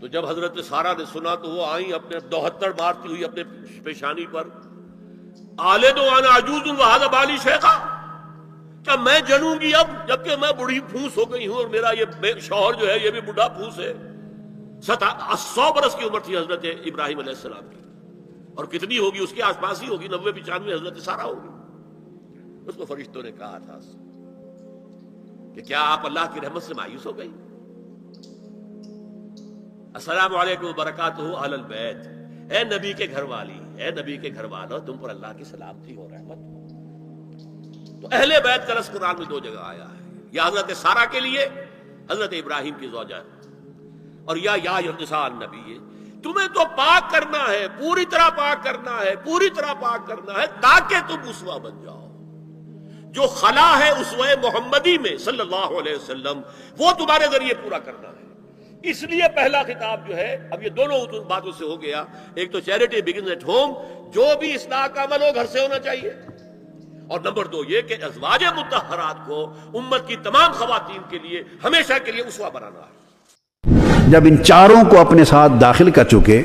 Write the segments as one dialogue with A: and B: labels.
A: تو جب حضرت سارہ نے سنا تو وہ آئیں اپنے 72 مارتی ہوئی اپنے پیشانی پر، آلد وانا عجوز وہذا بالی شیخا، کیا میں جنوں گی اب جبکہ میں بڑھی پھوس ہو گئی ہوں اور میرا یہ شوہر جو ہے یہ بھی بڑھا پھوس ہے؟ 100 برس کی عمر تھی حضرت ابراہیم علیہ السلام کی، اور کتنی ہوگی اس کے آس پاس ہی ہوگی، 90-95 حضرت سارہ ہوگی۔ اس کو فرشتوں نے کہا تھا کہ کیا آپ اللہ کی رحمت سے مایوس ہو گئی؟ السلام علیکم وبرکاتہ اہل البیت، اے نبی کے گھر والی، اے نبی کے گھر والوں، تم پر اللہ کی سلامتی ہو، رحمت ہو۔ تو اہل بیت کا لفظ قرآن میں 2 جگہ آیا ہے، یا حضرت سارہ کے لیے حضرت ابراہیم کی زوجہ، اور یا نساء النبی، تمہیں تو پاک کرنا ہے، پوری طرح پاک کرنا ہے، پوری طرح پاک کرنا ہے تاکہ تم اسوہ بن جاؤ۔ جو خلا ہے اسوہ محمدی میں صلی اللہ علیہ وسلم، وہ تمہارے ذریعے پورا کرنا ہے۔ اس لیے پہلا خطاب جو ہے، اب یہ دونوں باتوں سے ہو گیا، ایک تو چیریٹی بگنز ایٹ ہوم، جو بھی اصلاح کا عمل ہو گھر سے ہونا چاہیے، اور نمبر 2 یہ کہ ازواج مطہرات کو امت کی تمام خواتین کے لیے ہمیشہ کے لیے اسوہ بنانا ہے۔
B: جب ان چاروں کو اپنے ساتھ داخل کر چکے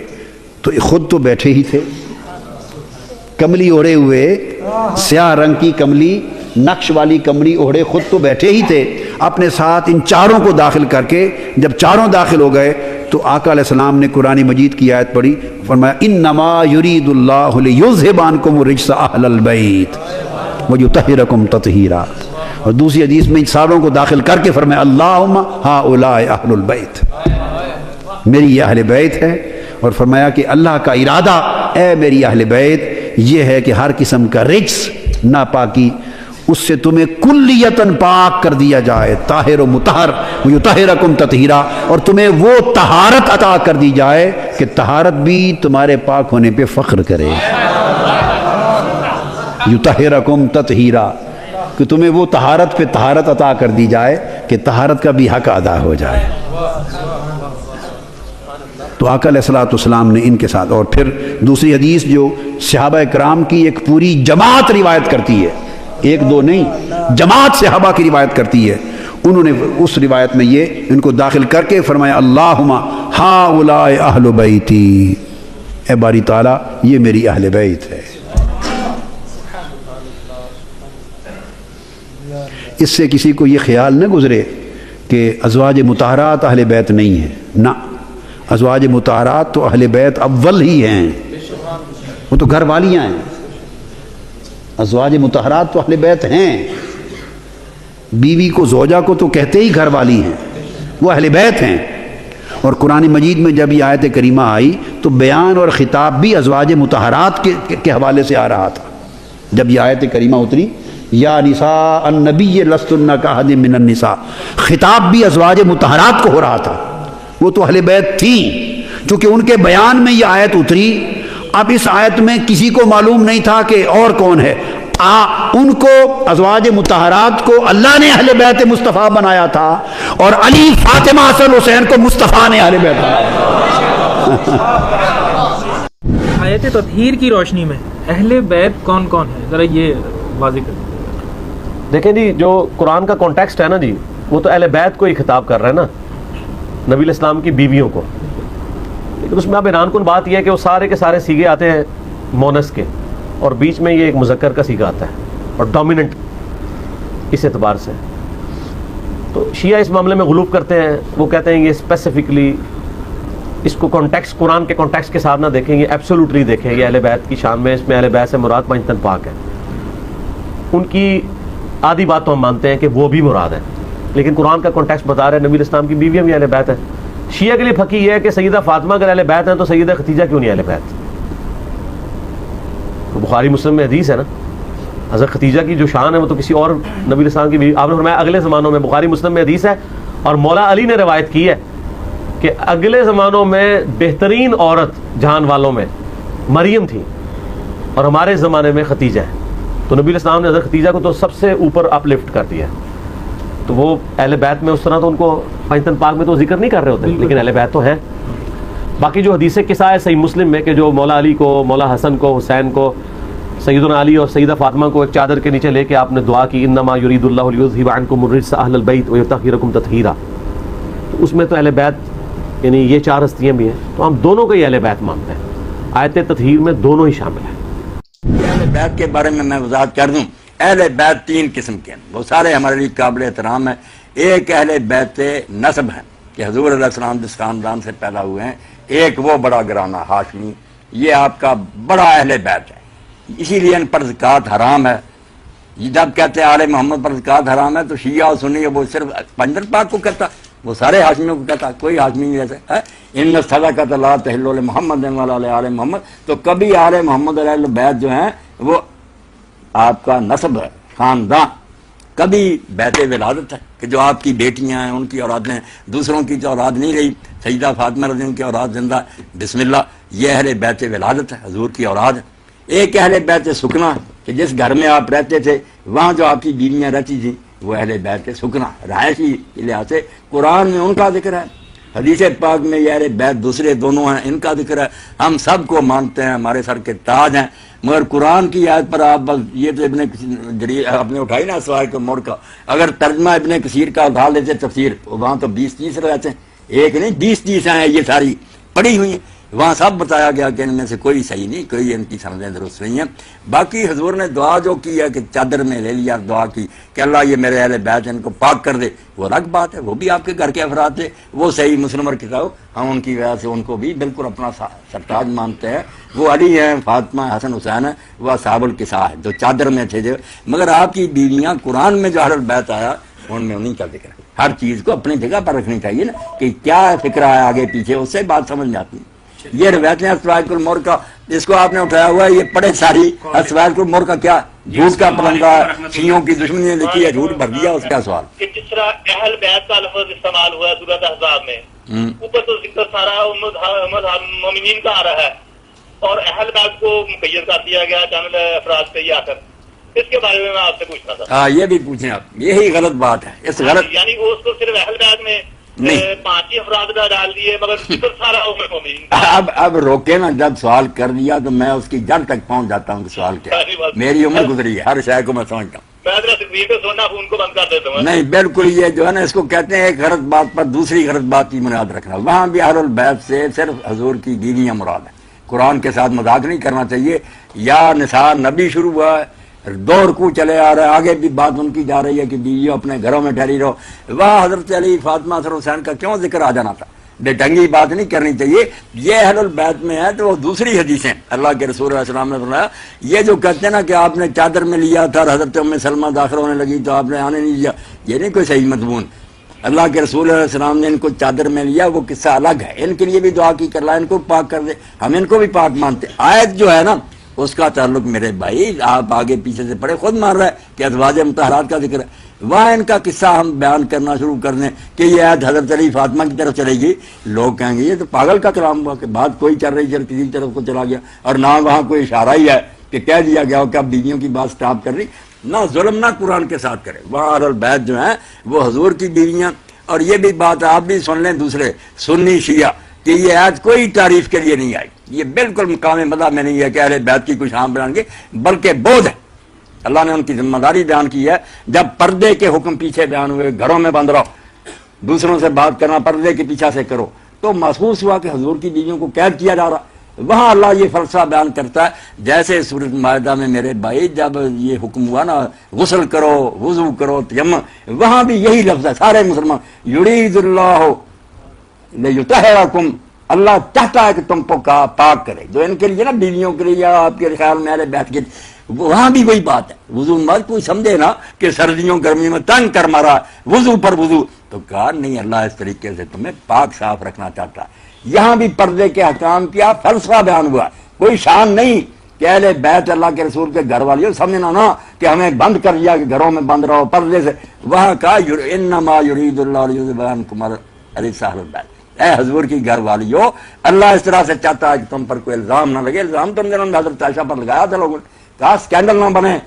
B: تو خود تو بیٹھے ہی تھے، کملی اوڑھے ہوئے، سیاہ رنگ کی کملی، نقش والی کملی اوڑھے خود تو بیٹھے ہی تھے، اپنے ساتھ ان چاروں کو داخل کر کے جب چاروں داخل ہو گئے تو آقا علیہ السلام نے قرآن مجید کی آیت پڑھی، فرمایا انما یرید اللہ لیذھب عنکم الرجس اہل البیت ویطہرکم تطہیرا، اور دوسری حدیث میں ان ساروں کو داخل کر کے فرمایا اللہم ہؤلاء اہل البیت، میری یہ اہل بیت ہے، اور فرمایا کہ اللہ کا ارادہ اے میری اہل بیت یہ ہے کہ ہر قسم کا رجس، ناپاکی، اس سے تمہیں کلیتاً پاک کر دیا جائے، طاہر و مطہر ویطہرکم تطہیرا، اور تمہیں وہ طہارت عطا کر دی جائے کہ طہارت بھی تمہارے پاک ہونے پہ فخر کرے، یطہرکم تطہیرا، کہ تمہیں وہ طہارت پہ طہارت عطا کر دی جائے کہ طہارت کا بھی حق ادا ہو جائے۔ تو آقا علیہ السلام نے ان کے ساتھ، اور پھر دوسری حدیث جو صحابہ کرام کی ایک پوری جماعت روایت کرتی ہے، 1-2 نہیں، جماعت صحابہ کی روایت کرتی ہے، انہوں نے اس روایت میں یہ ان کو داخل کر کے فرمایا اللہم ہؤلاء اہل بیتی، اے باری تعالیٰ یہ میری اہل بیت ہے۔ اس سے کسی کو یہ خیال نہ گزرے کہ ازواج مطہرات اہل بیت نہیں ہیں، نہ، ازواج مطہرات تو اہل بیت اول ہی ہیں، وہ تو گھر والیاں ہیں، ازواج مطہرات تو اہل بیت ہیں، بیوی کو زوجہ کو تو کہتے ہی گھر والی ہیں، وہ اہل بیت ہیں۔ اور قرآن مجید میں جب یہ آیت کریمہ آئی تو بیان اور خطاب بھی ازواج مطہرات کے حوالے سے آ رہا تھا۔ جب یہ آیت کریمہ اتری یا نساء النبی لستن کاحد من النساء، خطاب بھی ازواج مطہرات کو ہو رہا تھا، وہ تو اہل بیت تھیں، چونکہ ان کے بیان میں یہ آیت اتری۔ اب اس آیت میں کسی کو معلوم نہیں تھا کہ اور کون ہے، ان کو ازواج مطہرات کو اللہ نے اہل بیت مصطفیٰ بنایا تھا، اور علی، فاطمہ، حسن، حسین کو مصطفیٰ نے اہل بیت بنایا۔
C: آیت تطہیر کی روشنی میں اہل بیت کون کون ہے، ذرا یہ واضح کر دیں۔
D: دیکھیں جی، جو قرآن کا کانٹیکسٹ ہے نا جی، وہ تو اہل بیت کو ہی خطاب کر رہا ہے نا، نبی علیہ السلام کی بیویوں کو، لیکن اس میں اب حیران کن بات یہ ہے کہ وہ سارے کے سارے سیگے آتے ہیں مونس کے، اور بیچ میں یہ ایک مذکر کا سیگا آتا ہے، اور ڈومیننٹ اس اعتبار سے۔ تو شیعہ اس معاملے میں غلوب کرتے ہیں، وہ کہتے ہیں یہ اسپیسیفکلی اس کو کانٹیکسٹ، قرآن کے کانٹیکسٹ کے ساتھ نہ دیکھیں، یہ ایبسولوٹلی دیکھیں، یہ اہل بیت کی شان میں، اس میں اہل بیت سے مراد پنجتن پاک ہے۔ ان کی آدھی بات تو ہم مانتے ہیں کہ وہ بھی مراد ہے، لیکن قرآن کا کانٹیکسٹ بتا رہا ہے نبی علیہ السلام کی بیویاں بھی اہل بیت ہیں۔ شیعہ کے لیے پھکی یہ ہے کہ سیدہ فاطمہ اگر اہل بیت ہیں تو سیدہ ختیجہ کیوں نہیں اہل بیت؟ بخاری مسلم میں حدیث ہے نا، حضرت ختیجہ کی جو شان ہے وہ تو کسی اور نبی علیہ السلام کی بیوی، آپ نے فرمایا اگلے زمانوں میں، بخاری مسلم میں حدیث ہے، اور مولا علی نے روایت کی ہے کہ اگلے زمانوں میں بہترین عورت جہان والوں میں مریم تھی، اور ہمارے زمانے میں ختیجہ ہے۔ تو نبی علیہ السلام نے حضرت ختیجہ کو تو سب سے اوپر اپ لفٹ کر دیا، تو وہ اہل بیت میں اس طرح تو ان کو پنجتن پاک میں تو ذکر نہیں کر رہے ہوتے، لیکن اہل بیت تو ہے۔ باقی جو حدیث قصہ ہے صحیح مسلم میں کہ جو مولا علی کو، مولا حسن کو، حسین کو، سیدنا علی اور سیدہ فاطمہ کو ایک چادر کے نیچے لے کے آپ نے دعا کی انما یرید اللہ لیذھب عنکم الرجس اہل البیت ویطہرکم تطہیرا، تو اس میں تو اہل بیت یعنی یہ 4 ہستیاں بھی ہیں، تو ہم دونوں کو ہی اہل بیت مانتے ہیں. آیت تطہیر میں دونوں ہی شامل ہیں.
E: اہل بیت کے بارے میں وضاحت کر دوں. اہل بیت 3 قسم کے ہیں، وہ سارے ہمارے لیے قابل احترام ہیں. ایک اہل بیت نسب ہیں کہ حضور علیہ السلام جس خاندان سے پیدا ہوئے ہیں. ایک وہ بڑا گرانا ہاشمی، یہ آپ کا بڑا اہل بیت ہے، اسی لیے ان پر زکوٰۃ حرام ہے. جب کہتے ہیں آل محمد پر زکوٰۃ حرام ہے تو شیعہ اور سنی وہ صرف پنجر پاک کو کہتا، وہ سارے ہاشمیوں کو کہتا، کوئی ہاشمی نہیں جیسے ہے. ان صدقۃ لا تحل لمحمد ولا آل محمد، تو کبھی آل محمد علیہ البیت جو ہیں وہ آپ کا نسب ہے، خاندان. کبھی بیت ولادت ہے کہ جو آپ کی بیٹیاں ہیں ان کی اولادیں، دوسروں کی جو اولاد نہیں رہی، سیدہ فاطمہ رضی اللہ عنہا کی اولاد زندہ ہے، بسم اللہ، یہ اہل بیت ولادت ہے، حضور کی اولاد ہے. ایک اہل بیت سکنا کہ جس گھر میں آپ رہتے تھے وہاں جو آپ کی بیویاں رہتی تھیں وہ اہل بیت سکنا رہائشی لحاظ سے. قرآن میں ان کا ذکر ہے، حدیث پاک میں یہ اہل بیت دوسرے دونوں ہیں، ان کا ذکر ہے. ہم سب کو مانتے ہیں، ہمارے سر کے تاج ہیں. مگر قرآن کی آیت پر آپ بس یہ تو ابن جریر آپ نے اٹھائی نا سوائے کو مور کا، اگر ترجمہ ابن کثیر کا اٹھا لیتے تفسیر، وہاں تو 20-30 رہتے ہیں، ایک نہیں 20-30 ہیں، یہ ساری پڑھی ہوئی ہیں. وہاں سب بتایا گیا کہ ان میں سے کوئی صحیح نہیں، کوئی ان کی سندیں درست نہیں ہیں. باقی حضور نے دعا جو کی ہے کہ چادر میں لے لیا، دعا کی کہ اللہ یہ میرے اہل بیت ان کو پاک کر دے، وہ الگ بات ہے، وہ بھی آپ کے گھر کے افراد تھے، وہ صحیح مسلم اور کتاب، ہم ان کی وجہ سے ان کو بھی بالکل اپنا سرتاج مانتے ہیں. وہ علی ہیں، فاطمہ، حسن حسین ہیں، وہ اصحاب الکساء ہے جو چادر میں تھے جو. مگر آپ کی بیویاں قرآن میں جو اہل بیت آیا ان میں انہیں کا ذکر ہے. ہر چیز کو اپنی جگہ پر رکھنی چاہیے نا کہ کیا فکر ہے آگے پیچھے، اس سے بات سمجھ میں آتی ہے. یہ روایتیں اسوائق المور کا اس کو آپ نے اٹھایا ہوا ہے، یہ پڑھے ساری. اسوائق المور کا کیا جھوٹ کا پرندہ، شیعوں کی دشمنی نے لکھی ہے، جھوٹ بھر دیا. اس کا سوال
F: کہ جس طرح اہل بیت کا لفظ استعمال ہوا ہے سورۃ احزاب میں، اوپر تو ذکر سارا امت مومنین کا آ رہا ہے اور اہل بیت کو مقید کر دیا گیا چند افراد پہ. یہ آخر اس کے بارے میں آپ سے پوچھنا تھا.
E: ہاں یہ بھی پوچھیں آپ، یہی غلط بات ہے. اس غلط
F: یعنی اس کو صرف اہل بیت میں 5 ہی افراد ڈال دیے مگر ذکر سارا امت مومنین.
E: اب روکے نا، جب سوال کر دیا تو میں اس کی جڑ تک پہنچ جاتا ہوں کہ سوال کیا. میری عمر گزری ہے، ہر شے کو میں سمجھتا ہوں. نہیں بالکل، یہ جو ہے نا اس کو کہتے ہیں ایک غلط بات پر دوسری غلط بات کی بنیاد رکھنا. وہاں بھی اہل البیت سے صرف حضور کی بیویاں مراد ہیں. قرآن کے ساتھ مذاق نہیں کرنا چاہیے. یا نثار نبی شروع ہوا ہے، 2 رکوع چلے آ رہا ہے، آگے بھی بات ان کی جا رہی ہے کہ بیویوں اپنے گھروں میں ٹھہری رہو. وہاں حضرت علی، فاطمہ، حسن حسین کا کیوں ذکر آ جانا تھا؟ بے ڈنگی بات نہیں کرنی چاہیے. یہ اہل البیت میں ہے تو وہ دوسری حدیثیں اللہ کے رسول علیہ السلام نے فرمایا. یہ جو کہتے ہیں نا کہ آپ نے چادر میں لیا تھا اور حضرت ام سلمہ داخل ہونے لگی تو آپ نے آنے نہیں دیا، یہ نہیں کوئی صحیح مضمون. اللہ کے رسول علیہ السلام نے ان کو چادر میں لیا، وہ قصہ الگ ہے. ان کے لیے بھی دعا کی کہ اللہ ان کو پاک کر دے، ہم ان کو بھی پاک مانتے. آیت جو ہے نا اس کا تعلق میرے بھائی آپ آگے پیچھے سے پڑھے، خود مان رہا ہے کہ ازواج مطہرات کا ذکر ہے. وہاں ان کا قصہ ہم بیان کرنا شروع کر دیں کہ یہ آیت حضرت علی فاطمہ کی طرف چلے گی، لوگ کہیں گے یہ تو پاگل کا کلام ہوا کہ بات کوئی چل رہی چل کسی طرف کو چلا گیا، اور نہ وہاں کوئی اشارہ ہی ہے کہ کہہ دیا گیا ہو کہ اب بیویوں کی بات سٹاپ کر رہی. نہ ظلم نہ قرآن کے ساتھ کرے. وہاں اہل البیت جو ہیں وہ حضور کی بیویاں. اور یہ بھی بات آپ بھی سن لیں دوسرے سنی شیعہ کہ یہ آیت کوئی تعریف کے لیے نہیں آئی. یہ بالکل مقام مذہب میں نہیں ہے کہ اہل بیت کی کوئی شان بیان کی، بلکہ بودھ ہے. اللہ نے ان کی ذمہ داری بیان کی ہے. جب پردے کے حکم پیچھے بیان ہوئے، گھروں میں بند رہو، دوسروں سے بات کرنا پردے کے پیچھے سے کرو، تو محسوس ہوا کہ حضور کی بیویوں کو قید کیا جا رہا. وہاں اللہ یہ فلسفہ بیان کرتا ہے جیسے سورۃ مائدہ میں میرے بھائی جب یہ حکم ہوا نا غسل کرو، وضو کرو، تیمم، وہاں بھی یہی لفظ ہے. سارے مسلمان یرید اللہ لیطہرکم، اللہ چاہتا ہے کہ تم کو پاک کرے. جو ان کے لیے نا بیویوں کے لیے یا آپ کے خیال میں اہل بیت کے، وہاں بھی وہی بات ہے. وضو مت کوئی سمجھے نا کہ سردیوں گرمیوں میں تنگ کر مارا وضو پر وضو، تو کہا نہیں اللہ اس طریقے سے تمہیں پاک صاف رکھنا چاہتا ہے. یہاں بھی پردے کے احکام کیا فلسفہ بیان ہوا، کوئی شان نہیں کہ اہل بیت اللہ کے رسول کے گھر والی سمجھنا نا کہ ہمیں بند کر دیا کہ گھروں میں بند رہو پردے سے. وہاں کہا انما یرید اللہ لیذھب عنکم الرجس اہل البیت، اے حضور کی گھر والیو اللہ اس طرح سے چاہتا ہے کہ تم پر کوئی الزام نہ لگے. الزام تم نے حضرت عائشہ پر لگایا تھا لوگوں نے، کہا اسکینڈل نہ بنے.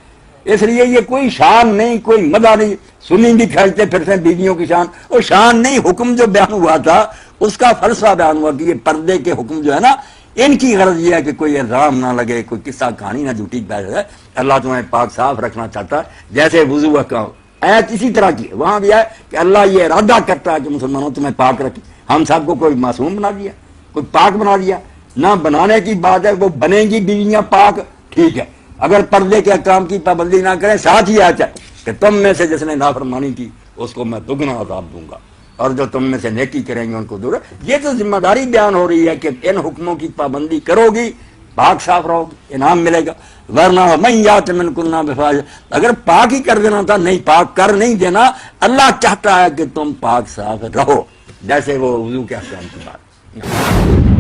E: اس لیے یہ کوئی شان نہیں، کوئی مدہ نہیں. سنی بھی کھیلتے پھرتے ہیں بیویوں کی شان، اور شان نہیں. حکم جو بیان ہوا تھا اس کا فلسفہ بیان ہوا کہ یہ پردے کے حکم جو ہے نا ان کی غرض یہ ہے کہ کوئی الزام نہ لگے، کوئی قصہ کہانی نہ جھوٹی پیدا ہے. اللہ تمہیں پاک صاف رکھنا چاہتا ہے جیسے وضو کا. ایت اسی طرح کی وہاں بھی ہے کہ اللہ یہ ارادہ کرتا ہے کہ مسلمانوں تمہیں پاک رکھے. ہم سب کو کوئی معصوم بنا دیا, کوئی پاک بنا دیا؟ نہ بنانے کی بات ہے, وہ بنیں گی بیویاں پاک, ٹھیک ہے, اگر پردے کے احکام کی پابندی نہ کریں, ساتھ ہی آتا ہے کہ تم میں سے جس نے نافرمانی کی اس کو میں دگنا عذاب دوں گا, اور جو تم میں سے نیکی کریں گے ان کو دور. یہ تو ذمہ داری بیان ہو رہی ہے کہ ان حکموں کی پابندی کرو گی, پاک صاف رہو گی, انعام ملے گا. ورنہ من یات منکن بفاحشۃ, اگر پاک ہی کر دینا تھا, نہیں, پاک کر نہیں دینا. اللہ چاہتا ہے کہ تم پاک صاف رہو, جیسے وہ وضو کے احکام کی بات.